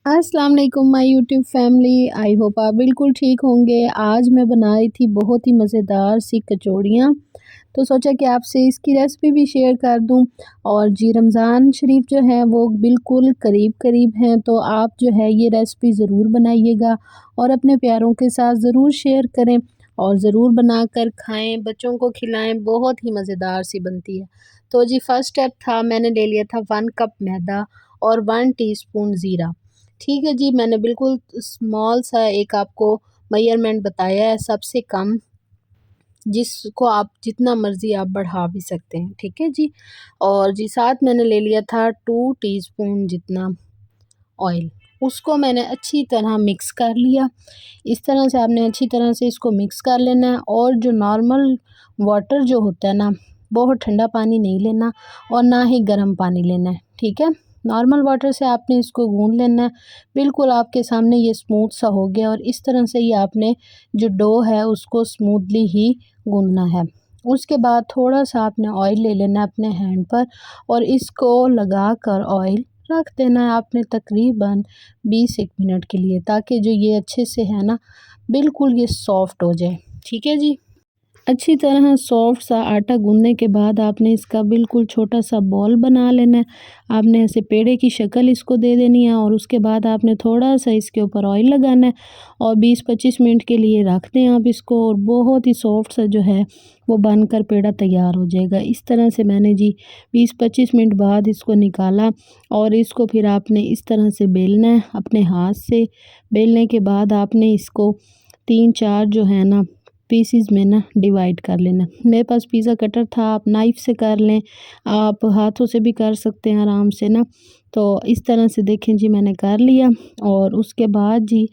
अस्सलाम वालेकुम my YouTube family. I hope आप बिल्कुल ठीक होंगे। आज मैं बना रही थी बहुत ही मज़ेदार सी कचौड़ियाँ, तो सोचा कि आपसे इसकी रेसिपी भी शेयर कर दूं। और जी रमज़ान शरीफ जो है वो बिल्कुल करीब हैं, तो आप जो है ये रेसिपी ज़रूर बनाइएगा और अपने प्यारों के साथ ज़रूर शेयर करें और ज़रूर बनाकर खाएं, बच्चों को खिलाएं। बहुत ही मज़ेदार सी बनती है। तो जी फर्स्ट स्टेप था, मैंने ले लिया था 1 कप मैदा और 1 टीस्पून ज़ीरा। ठीक है जी, मैंने बिल्कुल स्मॉल सा एक आपको मेजरमेंट बताया है, सबसे कम, जिसको आप जितना मर्ज़ी आप बढ़ा भी सकते हैं, ठीक है जी। और जी साथ मैंने ले लिया था 2 टीस्पून जितना ऑयल, उसको मैंने अच्छी तरह मिक्स कर लिया। इस तरह से आपने अच्छी तरह से इसको मिक्स कर लेना है। और जो नॉर्मल वाटर जो होता है ना, बहुत ठंडा पानी नहीं लेना और ना ही गर्म पानी लेना है, ठीक है। नॉर्मल वाटर से आपने इसको गूंद लेना है। बिल्कुल आपके सामने ये स्मूथ सा हो गया और इस तरह से ही आपने जो डो है उसको स्मूथली ही गूंदना है। उसके बाद थोड़ा सा आपने ऑयल ले लेना है अपने हैंड पर और इसको लगा कर ऑयल रख देना है आपने तकरीबन 20 मिनट के लिए, ताकि जो ये अच्छे से है ना बिल्कुल ये सॉफ्ट हो जाए, ठीक है जी। अच्छी तरह सॉफ्ट सा आटा गूँथने के बाद आपने इसका बिल्कुल छोटा सा बॉल बना लेना है। आपने ऐसे पेड़े की शक्ल इसको दे देनी है और उसके बाद आपने थोड़ा सा इसके ऊपर ऑयल लगाना है और 20-25 मिनट के लिए रख दें आप इसको, और बहुत ही सॉफ्ट सा जो है वो बनकर पेड़ा तैयार हो जाएगा। इस तरह से मैंने जी 20-25 मिनट बाद इसको निकाला और इसको फिर आपने इस तरह से बेलना है अपने हाथ से। बेलने के बाद आपने इसको 3-4 जो है ना पीसीज में ना डिवाइड कर लेना। मेरे पास पिज़्ज़ा कटर था, आप नाइफ़ से कर लें, आप हाथों से भी कर सकते हैं आराम से ना। तो इस तरह से देखें जी मैंने कर लिया। और उसके बाद जी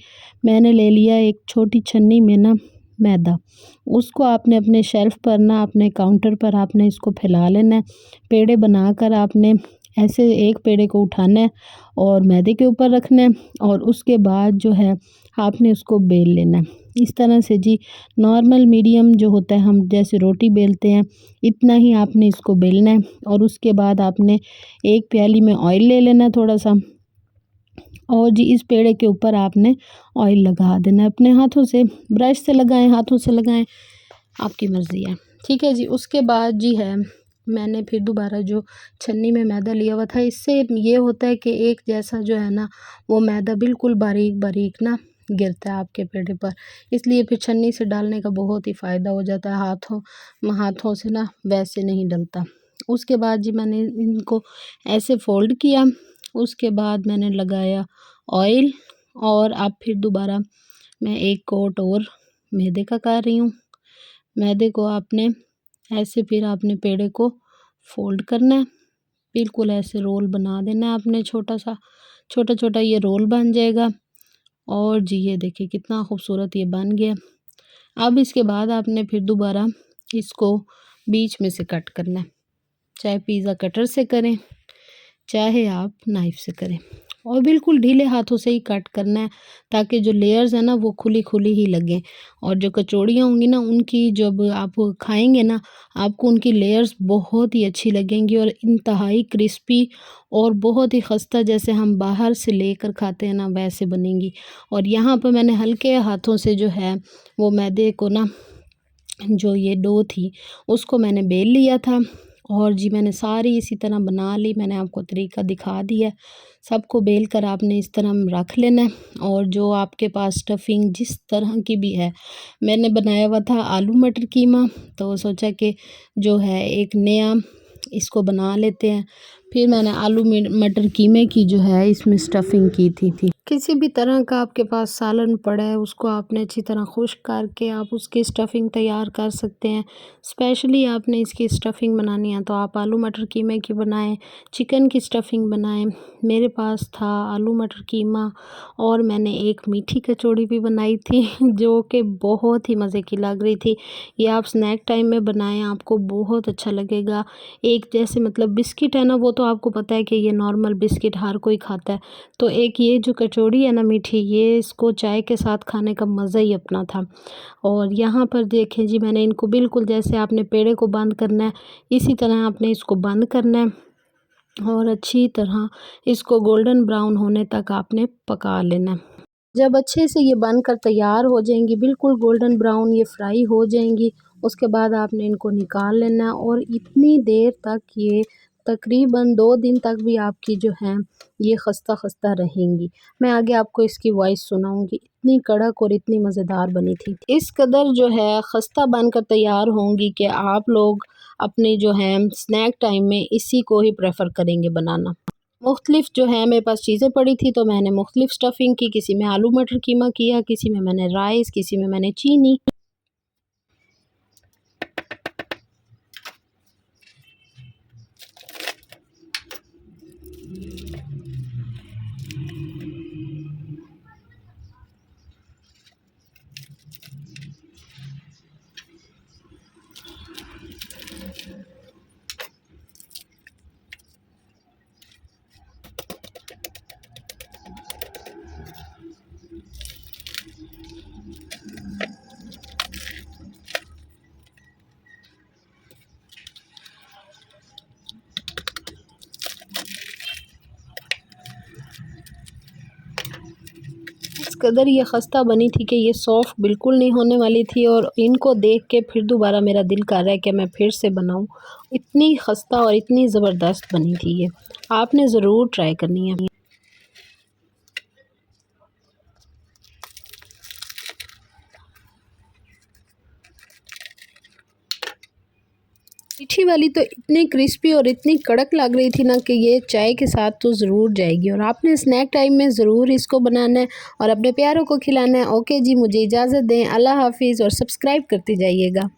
मैंने ले लिया एक छोटी छन्नी में ना मैदा। उसको आपने अपने शेल्फ़ पर ना अपने काउंटर पर आपने इसको फैला लेना है। पेड़े बनाकर आपने ऐसे एक पेड़े को उठाना है और मैदे के ऊपर रखना है और उसके बाद जो है आपने उसको बेल लेना है। इस तरह से जी नॉर्मल मीडियम जो होता है, हम जैसे रोटी बेलते हैं इतना ही आपने इसको बेलना है। और उसके बाद आपने एक प्याली में ऑयल ले लेना है थोड़ा सा, और जी इस पेड़े के ऊपर आपने ऑयल लगा देना है अपने हाथों से। ब्रश से लगाएं, हाथों से लगाएं, आपकी मर्ज़ी है, ठीक है जी। उसके बाद जी है मैंने फिर दोबारा जो छन्नी में मैदा लिया हुआ था, इससे ये होता है कि एक जैसा जो है ना वो मैदा बिल्कुल बारीक बारीक ना गिरता है आपके पेड़े पर, इसलिए फिर छन्नी से डालने का बहुत ही फ़ायदा हो जाता है। हाथों से ना वैसे नहीं डलता। उसके बाद जी मैंने इनको ऐसे फ़ोल्ड किया। उसके बाद मैंने लगाया ऑयल और अब फिर दोबारा मैं एक कोट और मैदे का कर रही हूँ। मैदे को आपने ऐसे फिर आपने पेड़े को फ़ोल्ड करना है, बिल्कुल ऐसे रोल बना देना है आपने छोटा-छोटा ये रोल बन जाएगा। और जी ये देखिए कितना खूबसूरत ये बन गया। अब इसके बाद आपने फिर दोबारा इसको बीच में से कट करना है, चाहे पिज़्ज़ा कटर से करें, चाहे आप नाइफ़ से करें, और बिल्कुल ढीले हाथों से ही कट करना है ताकि जो लेयर्स हैं ना वो खुली-खुली ही लगें। और जो कचौड़ियाँ होंगी ना उनकी जब आप खाएँगे ना, आपको उनकी लेयर्स बहुत ही अच्छी लगेंगी और इंतहाई क्रिस्पी और बहुत ही खस्ता, जैसे हम बाहर से लेकर खाते हैं ना वैसे बनेंगी। और यहाँ पर मैंने हल्के हाथों से जो है वो मैदे को ना, जो ये डो थी उसको मैंने बेल लिया था। और जी मैंने सारी इसी तरह बना ली, मैंने आपको तरीका दिखा दिया। सबको बेल कर आपने इस तरह रख लेना है। और जो आपके पास स्टफिंग जिस तरह की भी है, मैंने बनाया हुआ था आलू मटर कीमा, तो सोचा कि जो है एक नया इसको बना लेते हैं। फिर मैंने आलू मटर कीमे की जो है इसमें स्टफिंग की थी। किसी भी तरह का आपके पास सालन पड़ा है उसको आपने अच्छी तरह खुश्क करके आप उसकी स्टफिंग तैयार कर सकते हैं। स्पेशली आपने इसकी स्टफिंग बनानी है तो आप आलू मटर कीमे की बनाएं, चिकन की स्टफिंग बनाएं। मेरे पास था आलू मटर कीमा और मैंने एक मीठी कचौड़ी भी बनाई थी जो कि बहुत ही मज़े की लग रही थी। ये आप स्नैक टाइम में बनाएं, आपको बहुत अच्छा लगेगा। एक जैसे मतलब बिस्किट है ना, वो तो आपको पता है कि ये नॉर्मल बिस्किट हर कोई खाता है, तो एक ये जो कचौड़ी है ना मीठी, ये इसको चाय के साथ खाने का मज़ा ही अपना था। और यहाँ पर देखें जी मैंने इनको बिल्कुल जैसे आपने पेड़े को बंद करना है इसी तरह आपने इसको बंद करना है। और अच्छी तरह इसको गोल्डन ब्राउन होने तक आपने पका लेना। जब अच्छे से ये बनकर तैयार हो जाएंगी, बिल्कुल गोल्डन ब्राउन ये फ्राई हो जाएंगी, उसके बाद आपने इनको निकाल लेना और इतनी देर तक ये तकरीबन 2 दिन तक भी आपकी जो है ये खस्ता खस्ता रहेंगी। मैं आगे आपको इसकी वॉइस सुनाऊंगी। इतनी कड़क और इतनी मज़ेदार बनी थी। इस कदर जो है खस्ता बनकर तैयार होंगी कि आप लोग अपने जो है स्नैक टाइम में इसी को ही प्रेफर करेंगे बनाना। मुख्तलिफ जो है मेरे पास चीज़ें पड़ी थी तो मैंने मुख्तलिफ स्टफ़िंग की, किसी में आलू मटर कीमा किया, किसी में मैंने राइस, किसी में मैंने चीनी। इस कदर ये खस्ता बनी थी कि ये सॉफ़्ट बिल्कुल नहीं होने वाली थी और इनको देख के फिर दोबारा मेरा दिल कर रहा है कि मैं फिर से बनाऊं। इतनी खस्ता और इतनी ज़बरदस्त बनी थी ये, आपने ज़रूर ट्राई करनी है। मीठी वाली तो इतनी क्रिस्पी और इतनी कड़क लग रही थी ना कि ये चाय के साथ तो ज़रूर जाएगी और आपने स्नैक टाइम में ज़रूर इसको बनाना है और अपने प्यारों को खिलाना है। ओके जी, मुझे इजाज़त दें। अल्लाह हाफ़िज़ और सब्सक्राइब करते जाइएगा।